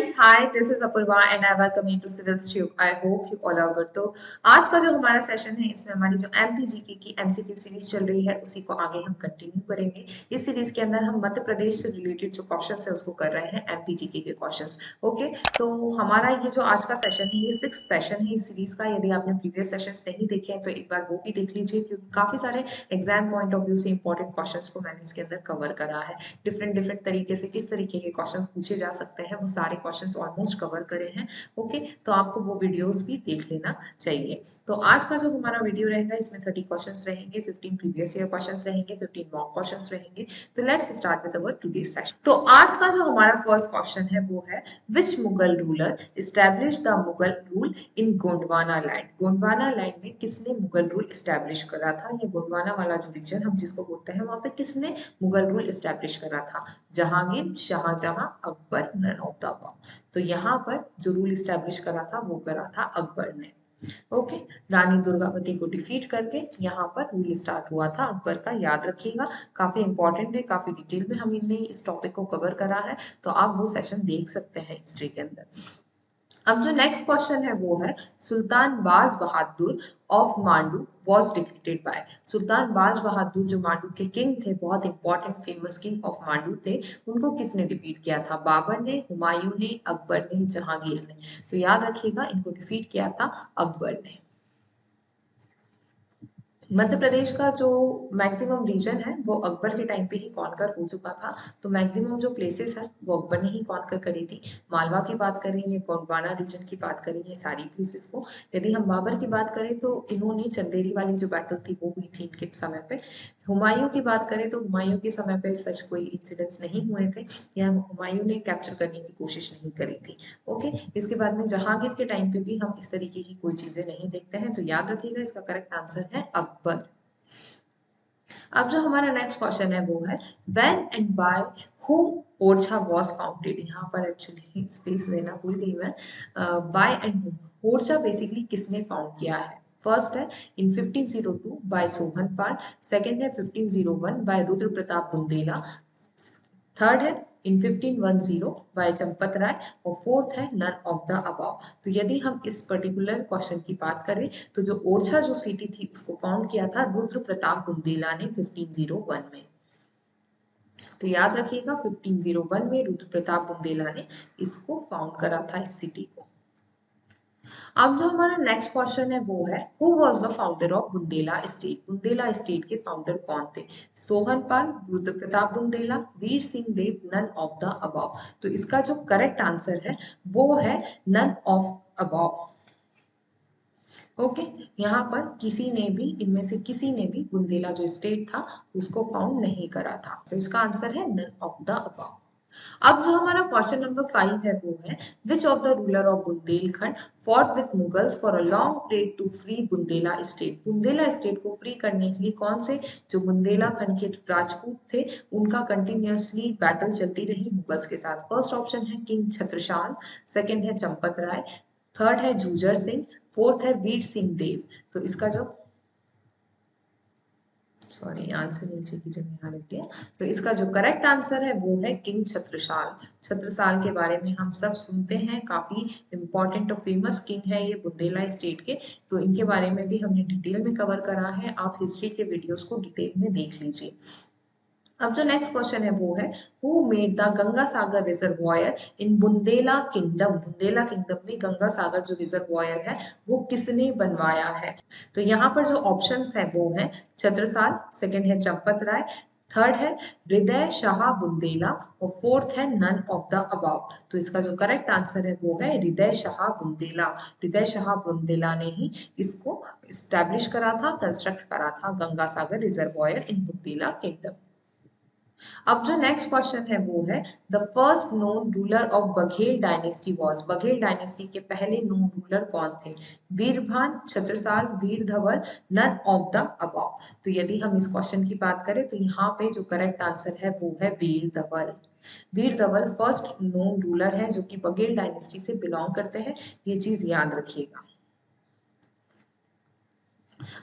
Friends, hi, this is Apoorva and I welcome you to Civils Tube. I hope you all are good. तो आज का जो हमारा session है, इसमें हमारी जो एमपीजीके की एमसीक्यू सीरीज चल रही है, उसी को आगे हम कंटिन्यू करेंगे। इस सीरीज के अंदर हम मध्य प्रदेश से रिलेटेड जो क्वेश्चंस है उसको कर रहे हैं, एमपीजीके के क्वेश्चंस। ओके, तो हमारा ये जो आज का सेशन है, ये 6th सेशन है इस सीरीज का। यदि आपने प्रीवियस सेशंस नहीं देखे हैं तो एक बार वो भी देख लीजिए, क्योंकि काफी सारे एग्जाम पॉइंट ऑफ व्यू से इंपॉर्टेंट क्वेश्चंस को मैंने इसके अंदर कवर करा है। डिफरेंट डिफरेंट तरीके से किस तरीके के क्वेश्चंस पूछे जा सकते हैं, वो सारे क्वेश्चंस ऑलमोस्ट कवर करे हैं। ओके, तो आपको वो वीडियोस भी देख लेना चाहिए। तो आज का जो हमारा वीडियो रहेगा, इसमें 30 क्वेश्चंस रहेंगे, 15 प्रीवियस ईयर क्वेश्चंस रहेंगे, 15 मॉक क्वेश्चंस रहेंगे। तो let's start with our today session. तो आज का जो हमारा फर्स्ट क्वेश्चन है वो है, which Mughal ruler establish the Mughal rule in Gondwana land. Gondwana land में किसने मुगल रूल एस्टैब्लिश करा था? ये गोंडवाना वाला जो रीजन हम जिसको बोलते हैं, वहां पे किसने मुगल रूल एस्टैब्लिश करा था? Jahangir, Shahjahan, Akbar, none of the above. तो यहाँ पर जो रूल एस्टैब्लिश करा था वो करा था अकबर ने। ओके, रानी दुर्गावती को डिफीट करके यहाँ पर रूल स्टार्ट हुआ था अकबर का, याद रखिएगा। काफी इंपॉर्टेंट है, काफी डिटेल में हमने इस टॉपिक को कवर करा है, तो आप वो सेशन देख सकते हैं हिस्ट्री के अंदर। अब जो नेक्स्ट क्वेश्चन है वो है, Sultan Baz Bahadur of Mandu was defeated by. Sultan Baz Bahadur जो मांडू के किंग थे, बहुत important famous king of Mandu थे, उनको किसने डिफीट किया था? बाबर ने, हुमायूं ने, अकबर ने, जहांगीर ने। तो याद रखिएगा, इनको डिफीट किया था अकबर ने। मध्य प्रदेश का जो मैक्सिमम रीजन है वो अकबर के टाइम पे ही कॉन्कर हो चुका था। तो मैक्सिमम जो प्लेसेस है वो अकबर ने ही कॉन्कर करी थी। मालवा की बात करें, ये गोंडवाना रीजन की बात करें, ये सारी प्लेसेस को। यदि हम बाबर की बात करें तो इन्होंने चंदेरी वाली जो बैटल थी वो हुई थी इनके समय पे। हुमायूं की बात करें तो हुमायूं के समय पे सच कोई इंसिडेंट्स नहीं हुए थे, या हुमायूं ने कैप्चर करने की कोशिश नहीं करी थी। ओके, इसके बाद में जहांगीर के टाइम पे भी हम इस तरीके की कोई चीजें नहीं देखते हैं। तो याद रखिएगा, इसका करेक्ट आंसर है अकबर। अब जो हमारा नेक्स्ट क्वेश्चन है वो है, when and by whom Orchha was founded. यहाँ पर एक्चुअली स्पेस लेना भूल गई मैं। By and whom Orchha basically किसने फाउंड किया है? फर्स्ट है इन 1502 बाय सोहनपाल, सेकंड है 1501 बाय रुद्र प्रताप बुंदेला, थर्ड है इन 1510 बाय चंपत राय, और फोर्थ है नन ऑफ द अबव। तो यदि हम इस पर्टिकुलर क्वेश्चन की बात करें तो जो ओरछा जो सिटी थी उसको फाउंड किया था रुद्र प्रताप बुंदेला ने 1501 में। तो याद रखिएगा, 1501 में रुद्र प्रताप बुंदेला ने इसको फाउंड करा था, इस सिटी को। अब जो हमारा नेक्स्ट क्वेश्चन है वो है, who was the founder of Bundela state. Bundela state के फाउंडर कौन थे? सोहनपाल, रुद्र प्रताप बुंदेला, वीर सिंह देव, नन ऑफ द अबव। तो इसका जो करेक्ट आंसर है वो है नन ऑफ अबव। ओके, यहाँ पर किसी ने भी, इनमें से किसी ने भी बुंदेला जो स्टेट था उसको फाउंड नहीं करा था। तो इसका आंसर है नन ऑफ द अबव। अब जो हमारा क्वेश्चन नंबर 5 है वो है, which of the ruler of Bundelkhand fought with Mughals for a long period to free Bundela state. Bundela state को फ्री करने के लिए कौन से जो बुंदेला खंड के राजपूत थे, उनका कंटिन्यूअसली बैटल चलती रही मुगल्स के साथ? फर्स्ट ऑप्शन है किंग छत्रसाल, सेकंड है चंपत राय, थर्ड है जूझर सिंह, फोर्थ है वीर सिंह देव। तो इसका जो, सॉरी, आंसर नीचे की जगह यहाँ लिख दिया। तो इसका जो करेक्ट आंसर है वो है किंग छत्रसाल। छत्रसाल के बारे में हम सब सुनते हैं, काफी इंपॉर्टेंट और फेमस किंग है ये बुंदेला स्टेट के। तो इनके बारे में भी हमने डिटेल में कवर करा है, आप हिस्ट्री के वीडियोस को डिटेल में देख लीजिए। अब जो नेक्स्ट क्वेश्चन है वो है, who made the Ganga Sagar reservoir in Bundela kingdom. Bundela kingdom में गंगा सागर जो रिजर्वॉयर है वो किसने बनवाया है? तो यहाँ पर जो ऑप्शंस है वो है छत्रसाल, सेकंड है चंपत राय, थर्ड है हृदय शाह बुंदेला, और फोर्थ है नन ऑफ द अबव। तो इसका जो करेक्ट आंसर है वो है हृदय शाह बुंदेला। हृदय शाह बुंदेला ने ही इसको स्टैब्लिश करा था, कंस्ट्रक्ट करा था गंगा सागर रिजर्वॉयर इन बुंदेला किंगडम। अब जो नेक्स्ट क्वेश्चन है वो है, the first known ruler of Baghel dynasty was. Baghel dynasty के पहले नोन रूलर कौन थे? वीरभान, छत्रसाल, वीर धवल, नन ऑफ द अबव। तो यदि हम इस क्वेश्चन की बात करें तो यहाँ पे जो करेक्ट आंसर है वो है वीर धवल। वीर धवल फर्स्ट नोन रूलर है जो कि बघेल डायनेस्टी से बिलोंग करते हैं, ये चीज याद रखिएगा।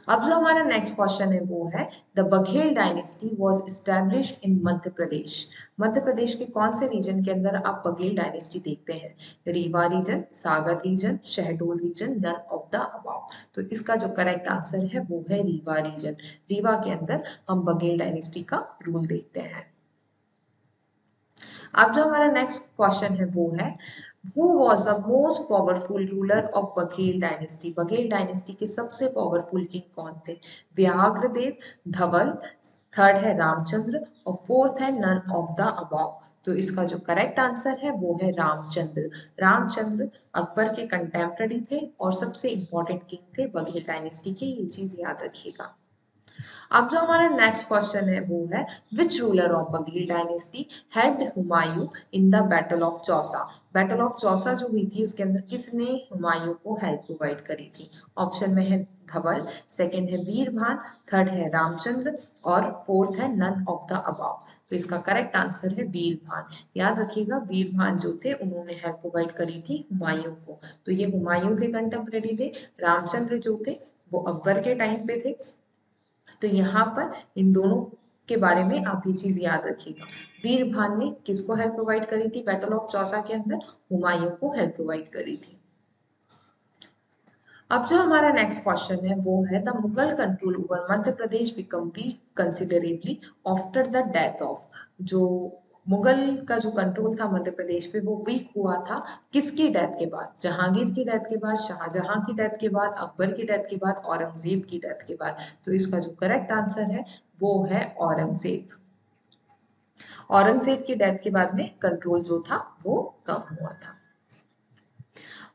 अब जो हमारा नेक्स्ट क्वेश्चन है वो है the Baghel dynasty was established in Madhya Pradesh. Madhya Pradesh के कौन से रीजन के अंदर आप बघेल डायनेस्टी देखते हैं? Rewa region, Sagar region, Shahdol region, none of the above. तो इसका जो करेक्ट आंसर है वो है रीवा रीजन। रीवा के अंदर हम बघेल डायनेस्टी का रूल देखते हैं। अब जो हमारा नेक्स्ट क्वेश्चन है वो है Who was the most powerful ruler of Baghel dynasty? Baghel dynasty के सबसे पावरफुल किंग कौन थे? व्याघ्रदेव, धवल, थर्ड है रामचंद्र और फोर्थ है नन ऑफ द अबव। तो इसका जो करेक्ट आंसर है वो है रामचंद्र। रामचंद्र अकबर के कंटेम्पररी थे और सबसे इंपॉर्टेंट किंग थे बघेल डायनेस्टी के, ये चीज याद रखिएगा। अब जो हमारा नेक्स्ट क्वेश्चन है वो है which ruler of Baghel dynasty helped Humayun in the battle of Chausa? Battle of Chausa जो हुई थी उसके अंदर किसने हुमायूं को हेल्प प्रोवाइड करी थी? ऑप्शन में है धवल, सेकंड है वीरभान, थर्ड है रामचंद्र और फोर्थ है नन ऑफ द अबव। तो इसका करेक्ट आंसर है वीरभान। याद रखिएगा वीरभान जो थे उन्होंने हेल्प प्रोवाइड करी थी हुमायूं को। तो ये हुमायूं के कंटेम्परेरी थे। रामचंद्र जो थे वो अकबर के टाइम पे थे। तो यहाँ पर इन दोनों के बारे में आप ये चीज याद रखिएगा। वीरभान ने किसको हेल्प प्रोवाइड करी थी बैटल ऑफ चौसा के अंदर? हुमायूं को हेल्प प्रोवाइड करी थी। अब जो हमारा नेक्स्ट क्वेश्चन है वो है the Mughal control over Madhya Pradesh become weak considerably after the death of. जो मुगल का जो कंट्रोल था मध्य प्रदेश पे वो वीक हुआ था किसकी डेथ के बाद? जहांगीर की डेथ के बाद, शाहजहां की डेथ के बाद, अकबर की डेथ के बाद, औरंगजेब की डेथ के बाद। तो इसका जो करेक्ट आंसर है वो है औरंगजेब। औरंगजेब की डेथ के बाद में कंट्रोल जो था वो कम हुआ था।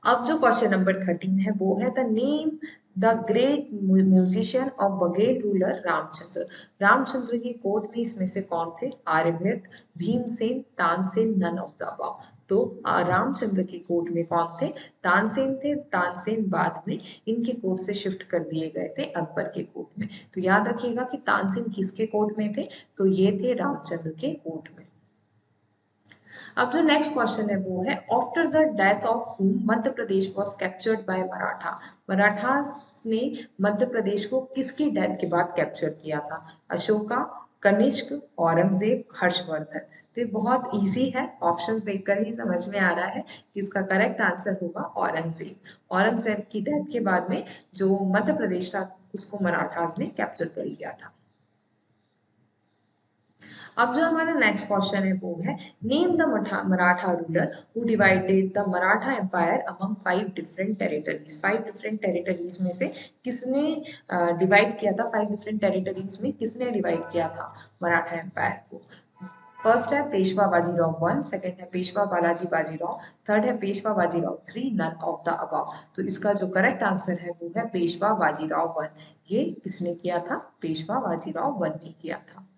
अब जो क्वेश्चन नंबर 13 है वो है the name the great musician of Baghel ruler Ramchandra. Ramchandra की कोर्ट में इसमें से कौन थे? Aryabhatta, Bhimsen, Tansen, none of the above. तो रामचंद्र की कोर्ट में कौन थे? तानसेन थे। तानसेन बाद में इनके कोर्ट से शिफ्ट कर दिए गए थे अकबर के कोर्ट में। तो याद रखिएगा कि तानसेन किसके कोर्ट में थे? तो ये थे रामचंद्र के कोर्ट में। अब जो नेक्स्ट क्वेश्चन है वो है आफ्टर द डेथ ऑफ हुम Madhya Pradesh was captured by Maratha. Marathas ने मध्य प्रदेश को किसकी डेथ के बाद कैप्चर किया था? अशोका, कनिष्क, औरंगजेब, हर्षवर्धन। तो ये बहुत इजी है, ऑप्शंस देखकर ही समझ में आ रहा है कि इसका करेक्ट आंसर होगा औरंगजेब। औरंगजेब की डेथ के बाद में जो मध्य प्रदेश था उसको मराठास ने कैप्चर कर लिया था। अब जो हमारा नेक्स्ट क्वेश्चन है वो है name the Maratha ruler who divided the Maratha empire among 5 different territories. 5 different territories में से किसने डिवाइड किया था? 5 डिफरेंट टेरिटरीज में किसने डिवाइड किया था मराठा एम्पायर को? फर्स्ट है पेशवा बाजीराव वन, सेकंड है पेशवा बालाजी बाजीराव, थर्ड है Peshwa Bajirao three, none of the above. तो इसका जो करेक्ट आंसर है वो है पेशवा बाजीराव वन। ये किसने किया था? पेशवा बाजीराव वन ने किया था।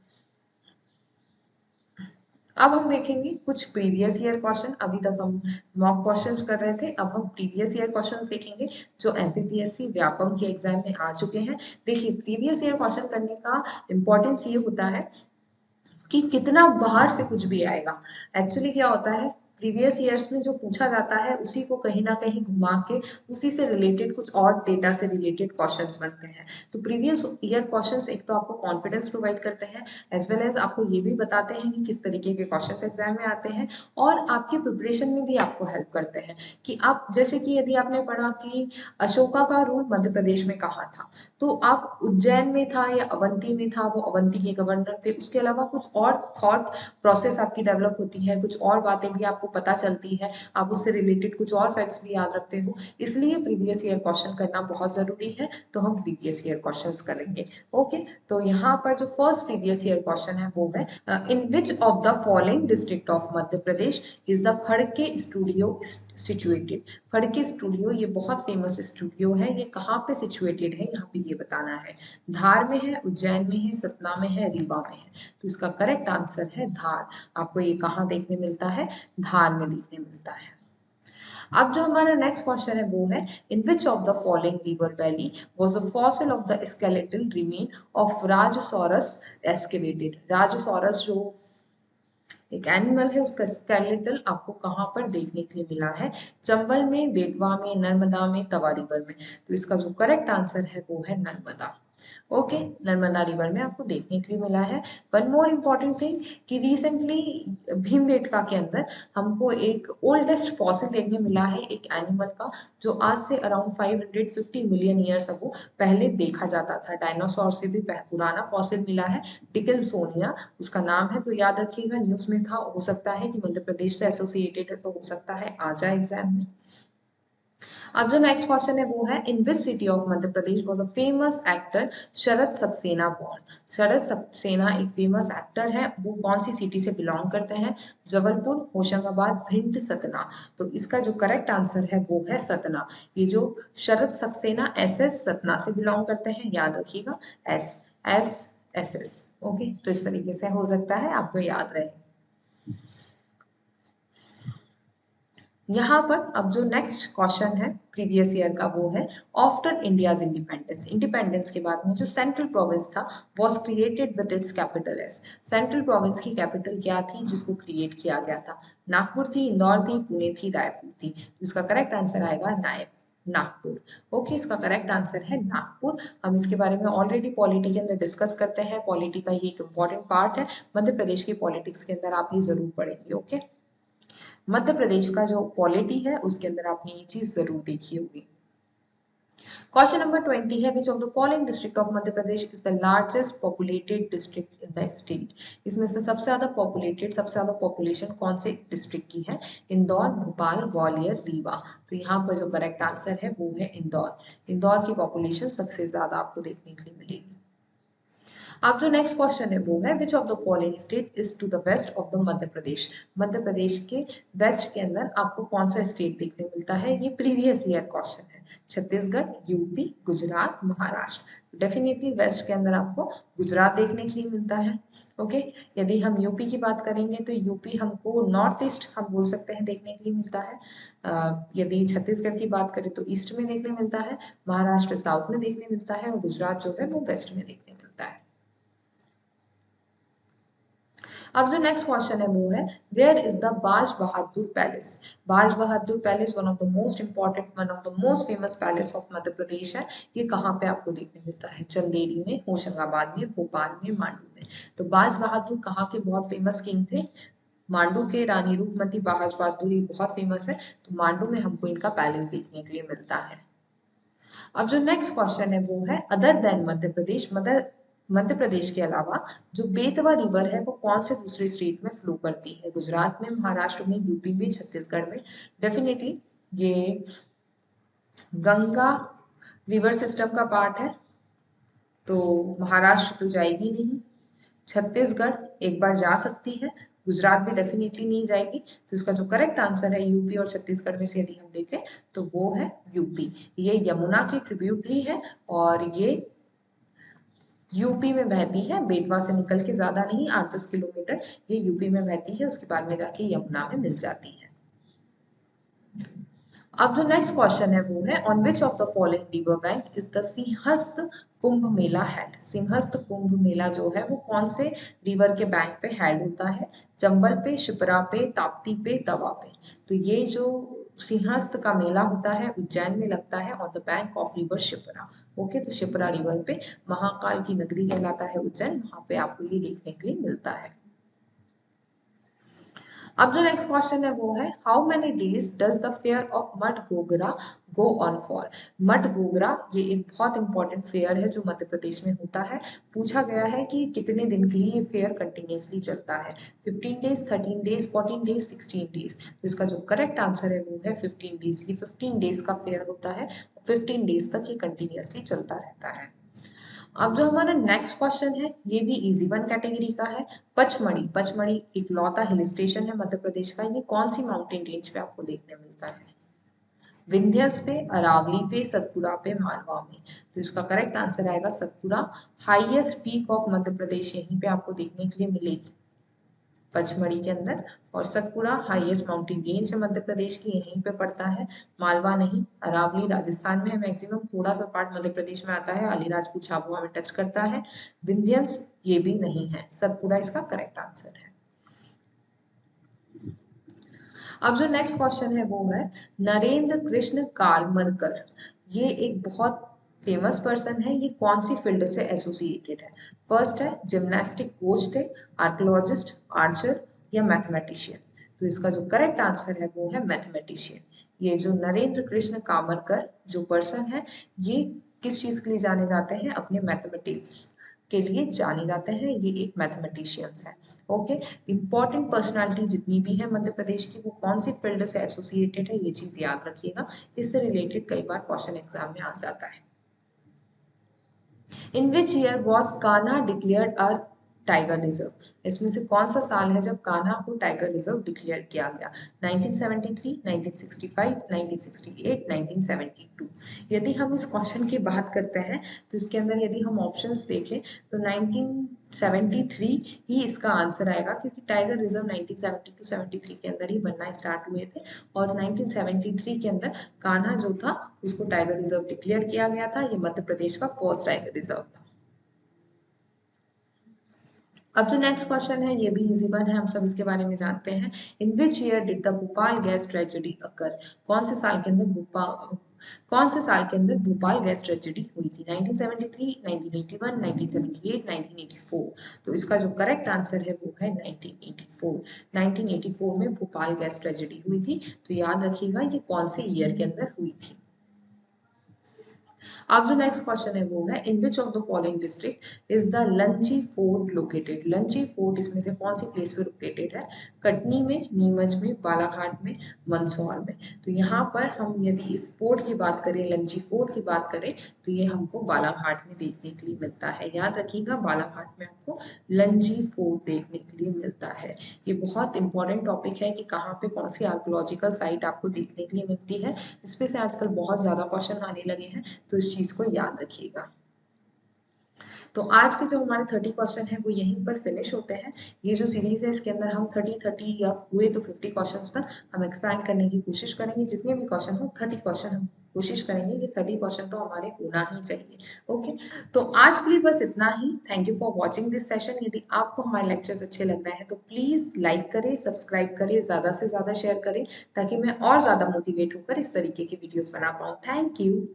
अब हम देखेंगे कुछ प्रीवियस ईयर क्वेश्चन। अभी तक हम मॉक क्वेश्चंस कर रहे थे, अब हम प्रीवियस ईयर क्वेश्चंस देखेंगे जो एमपीपीएससी व्यापम के एग्जाम में आ चुके हैं। देखिए प्रीवियस ईयर क्वेश्चन करने का इम्पोर्टेंस ये होता है कि कितना बाहर से कुछ भी आएगा। एक्चुअली क्या होता है प्रीवियस ईयर्स में जो पूछा जाता है उसी को कहीं ना कहीं घुमा के उसी से रिलेटेड कुछ और डेटा से रिलेटेड क्वेश्चंस बनते हैं। तो प्रीवियस ईयर क्वेश्चंस एक तो आपको कॉन्फिडेंस प्रोवाइड करते हैं एज वेल एज आपको ये भी बताते हैं कि किस तरीके के क्वेश्चंस एग्जाम में आते हैं और आपके प्रिपरेशन में भी आपको हेल्प करते हैं कि आप जैसे कि यदि आपने पढ़ा कि अशोका का रूल मध्य प्रदेश में कहाँ था, तो आप उज्जैन में था या अवंती में था, वो अवंती के गवर्नर थे। उसके अलावा कुछ और थॉट प्रोसेस आपकी डेवलप होती है, कुछ और बातें भी आपको पता चलती है, आप उससे रिलेटेड कुछ और फैक्ट्स भी याद रखते हो। इसलिए प्रीवियस ईयर क्वेश्चन करना बहुत जरूरी है। तो हम प्रीवियस ईयर क्वेश्चंस करेंगे। ओके, तो यहाँ पर जो फर्स्ट प्रीवियस ईयर क्वेश्चन है वो है in which of the following district of Madhya Pradesh is the Phadke studio situated. Phadke studio ये बहुत फेमस स्टूडियो है, ये कहाँ पे सिचुएटेड है यहाँ पे ये बताना है। धार में है, उज्जैन में है, सतना में है, रीवा में है। तो इसका करेक्ट आंसर है धार। आपको ये कहाँ देखने मिलता है? धार में देखने मिलता है। अब जो हमारा नेक्स्ट क्वेश्चन है वो है in which of the following river valley was the fossil of the skeletal remain of Rajasaurus excavated. Rajasaurus जो एक एनिमल है, उसका स्केलेटल आपको कहाँ पर देखने के लिए मिला है? चंबल में, बेतवा में, नर्मदा में, तवा रिवर में। तो इसका जो करेक्ट आंसर है वो है नर्मदा। ओके, नर्मदा रिवर में आपको देखने के लिए मिला है। वन मोर इम्पॉर्टेंट थिंग कि रिसेंटली भीमबेटका के अंदर हमको एक ओल्डेस्ट फॉसिल देखने मिला है एक एनिमल का, जो आज से अराउंड 550 मिलियन ईयर्स अगो पहले देखा जाता था। डायनासोर से भी पुराना फॉसिल मिला है, डिकिंसोनिया उसका नाम है। तो याद रखिएगा, न्यूज में था, हो सकता है कि मध्य प्रदेश से एसोसिएटेड है, तो हो सकता है आ जाए एग्जाम में। अब जो नेक्स्ट क्वेश्चन है वो है, in which city of Madhya Pradesh was a famous actor Sharad Saxena born? Sharad Saxena एक फेमस एक्टर है, वो कौन सी सिटी से बिलोंग करते हैं? जबलपुर, होशंगाबाद, भिंड, सतना। तो इसका जो करेक्ट आंसर है वो है सतना। ये जो शरद सक्सेना एस सतना से बिलोंग करते हैं, याद रखिएगा, एस एस एस। ओके, तो इस तरीके से हो सकता है आपको याद रहे। यहाँ पर अब जो नेक्स्ट क्वेश्चन है प्रीवियस ईयर का वो है, आफ्टर इंडियाज इंडिपेंडेंस, इंडिपेंडेंस के बाद में जो सेंट्रल प्रोविंस था was created with its capital S. Central province की कैपिटल क्या थी जिसको क्रिएट किया गया था? नागपुर थी, इंदौर थी, पुणे थी, रायपुर थी। तो इसका करेक्ट आंसर आएगा नागपुर। ओके, इसका करेक्ट आंसर है नागपुर। हम इसके बारे में ऑलरेडी पॉलिटी के अंदर डिस्कस करते हैं, पॉलिटी का ये एक इंपॉर्टेंट पार्ट है, मध्य प्रदेश की पॉलिटिक्स के अंदर आप ये जरूर पढ़ेंगे। ओके, मध्य प्रदेश का जो पॉलिटी है उसके अंदर आपने ये चीज जरूर देखी होगी। क्वेश्चन नंबर 20 है, which of the following district of Madhya Pradesh is the largest populated district in the state? इसमें से सबसे ज्यादा पॉपुलेटेड, सबसे ज्यादा पॉपुलेशन कौन से डिस्ट्रिक्ट की है? इंदौर, भोपाल, ग्वालियर, रीवा। तो यहाँ पर जो करेक्ट आंसर है वो है इंदौर। इंदौर की पॉपुलेशन सबसे ज्यादा आपको देखने के लिए मिलेगी। अब जो नेक्स्ट क्वेश्चन है वो है, which of the following state is to the west of the Madhya Pradesh? Madhya Pradesh के वेस्ट के अंदर आपको कौन सा स्टेट देखने मिलता है? ये प्रीवियस ईयर क्वेश्चन है। Chhattisgarh, UP, Gujarat, Maharashtra. Definitely west के अंदर आपको गुजरात देखने के लिए मिलता है। ओके, यदि हम यूपी की बात करेंगे तो यूपी हमको नॉर्थ ईस्ट हम बोल सकते हैं देखने के लिए मिलता है। यदि छत्तीसगढ़ की बात करें तो ईस्ट में देखने मिलता है, महाराष्ट्र साउथ में देखने मिलता है, और गुजरात जो है वो वेस्ट में देखने मिलता है। अब जो नेक्स्ट क्वेश्चन है वो है, वेयर इज द बाज Bahadur palace? Baz Bahadur palace one of the most important, one of the most famous palace of Madhya Pradesh है। ये कहाँ पे आपको देखने मिलता है? चंदेरी में, होशंगाबाद में, भोपाल में, मांडू में। तो बाज बहादुर कहाँ के बहुत फेमस किंग थे? मांडू के। रानी रूपमती बाज बहादुर ये बहुत फेमस है, तो मांडू में हमको इनका पैलेस देखने के लिए मिलता है। अब जो नेक्स्ट क्वेश्चन है वो है, अदर देन मध्य प्रदेश, मध्य प्रदेश के अलावा जो बेतवा रिवर है वो कौन से दूसरे स्टेट में फ्लो करती है? गुजरात में, महाराष्ट्र में, यूपी में, छत्तीसगढ़ में। डेफिनेटली ये गंगा रिवर सिस्टम का पार्ट है, तो महाराष्ट्र तो जाएगी नहीं। छत्तीसगढ़ एक बार जा सकती है, गुजरात भी डेफिनेटली नहीं जाएगी। तो इसका जो करेक्ट आंसर है यूपी और छत्तीसगढ़ में से यदि हम देखें तो वो है यूपी। ये यमुना की ट्रिब्यूटरी है और ये यूपी में बहती है, बेतवा से निकल के, ज्यादा नहीं, 8-10 किलोमीटर ये यूपी में बहती है, उसके बाद में जाके यमुना में मिल जाती है। अब जो नेक्स्ट क्वेश्चन है वो है, on which of the following river bank is the Simhastha Kumbh Mela held? Simhastha Kumbh Mela जो है वो कौन से रिवर के बैंक पे हेड होता है? चंबल पे, शिप्रा पे, ताप्ती पे, तवा पे। तो ये जो सिंहस्थ का मेला होता है उज्जैन में लगता है, on the bank of river Shipra. Okay, तो शिप्रा रिवर पे, महाकाल की नगरी कहलाता है उज्जैन, वहां पे आपको ये देखने के लिए मिलता है। अब जो नेक्स्ट क्वेश्चन है वो है, how many days does the fair of mud Gogra go on for? Mud Gogra ये एक बहुत इंपॉर्टेंट फेयर है जो मध्य प्रदेश में होता है। पूछा गया है कि कितने दिन के लिए ये फेयर कंटिन्यूसली चलता है? 15 डेज, 13 डेज, 14 डेज, 16 डेज। तो इसका जो करेक्ट आंसर है वो है 15 डेज। ये 15 डेज का फेयर होता है, 15 डेज तक ये कंटिन्यूसली चलता रहता है। अब जो हमारा नेक्स्ट क्वेश्चन है ये भी इजी वन कैटेगरी का है। पचमढ़ी, पचमढ़ी एक लौता हिल स्टेशन है मध्य प्रदेश का, ये कौन सी माउंटेन रेंज पे आपको देखने मिलता है? विंध्यस पे, अरावली पे, सतपुड़ा पे, मालवा में। तो इसका करेक्ट आंसर आएगा Satpura. Highest peak of Madhya प्रदेश यहीं पे आपको देखने के लिए मिलेगी, पचमढ़ी के अंदर। और सतपुड़ा हाईएस्ट माउंटेन रेंज है मध्य प्रदेश की, यहीं पे पड़ता है। मालवा नहीं, अरावली राजस्थान में है, मैक्सिमम थोड़ा सा पार्ट मध्य प्रदेश में आता है, अलीराजपुर झाबुआ में टच करता है। विंध्यंस ये भी नहीं है, सतपुड़ा इसका करेक्ट आंसर है। अब जो नेक्स्ट क्वेश्चन है वो है नरेंद्र कृष्ण कारमरकर। ये एक बहुत फेमस पर्सन है, ये कौन सी फील्ड से एसोसिएटेड है? फर्स्ट है जिम्नास्टिक कोच थे, आर्कियोलॉजिस्ट, आर्चर या मैथमेटिशियन। तो इसका जो करेक्ट आंसर है वो है मैथमेटिशियन। ये जो नरेंद्र कृष्ण कामरकर जो पर्सन है, ये किस चीज के लिए जाने जाते हैं? अपने मैथमेटिक्स के लिए जाने जाते हैं, ये एक मैथमेटिशियंस है। ओके, इंपॉर्टेंट पर्सनालिटी जितनी भी है मध्य प्रदेश की वो कौन सी फील्ड से एसोसिएटेड है, ये चीज याद रखिएगा। इससे रिलेटेड कई बार क्वेश्चन एग्जाम में आ जाता है। In which year was Kanha declared a tiger reserve? इसमें से कौन सा साल है जब कान्हा को टाइगर रिजर्व डिक्लेयर किया गया? 1973, 1965, 1968, 1972। यदि हम इस क्वेश्चन की बात करते हैं तो इसके अंदर यदि हम ऑप्शंस देखें तो 1973 ही इसका आंसर आएगा, क्योंकि टाइगर रिजर्व 1972-73 के अंदर ही बनना स्टार्ट हुए थे और 1973 के अंदर कान्हा जो था उसको टाइगर रिजर्व डिक्लेयर किया गया था। ये मध्य प्रदेश का फर्स्ट टाइगर रिजर्व था। अब जो नेक्स्ट क्वेश्चन है ये भी इजी वन है, हम सब इसके बारे में जानते हैं। In which year did the Bhopal gas tragedy occur? कौन से साल के अंदर भोपाल गैस ट्रेजेडी हुई थी? 1973, 1981, 1978, 1984। तो इसका जो करेक्ट आंसर है वो है 1984। 1984 में भोपाल गैस ट्रेजेडी हुई थी। तो याद रखिएगा ये कौन से ईयर के अंदर हुई थी। अब जो नेक्स्ट क्वेश्चन है वो है in which of the following district is the Lanchi fort located? Lanchi fort इसमें से कौन सी प्लेस पे लोकेटेड है? कटनी में, नीमच में, बालाघाट में, मंदसौर में। तो यहाँ पर हम यदि इस फोर्ट की बात करें, लंची फोर्ट की बात करें, तो ये हमको बालाघाट में देखने के लिए मिलता है। याद रखिएगा बालाघाट में आपको लंची फोर्ट देखने के लिए मिलता है। ये बहुत इंपॉर्टेंट टॉपिक है कि कहाँ पे कौन सी आर्कोलॉजिकल साइट आपको देखने के लिए मिलती है। इस पे से आजकल बहुत ज्यादा क्वेश्चन आने लगे हैं, तो इस चीज को याद रखिएगा। तो आज के जो हमारे 30 क्वेश्चन है वो यहीं पर फिनिश होते हैं। ये जो सीरीज है इसके अंदर हम 30 या हुए तो 50 क्वेश्चंस तक हम एक्सपैंड करने की कोशिश करेंगे। जितने भी क्वेश्चन हो 30 क्वेश्चन हम कोशिश करेंगे कि 30 क्वेश्चन तो हमारे होना ही चाहिए। ओके, तो आज के लिए बस इतना ही। Thank you for watching this session. यदि आपको हमारे लेक्चर्स अच्छे लग रहे हैं तो प्लीज लाइक करें, सब्सक्राइब करें, ज्यादा से ज्यादा शेयर करें, ताकि मैं और ज्यादा मोटिवेट होकर इस तरीके की वीडियोस बना पाऊँ। Thank you.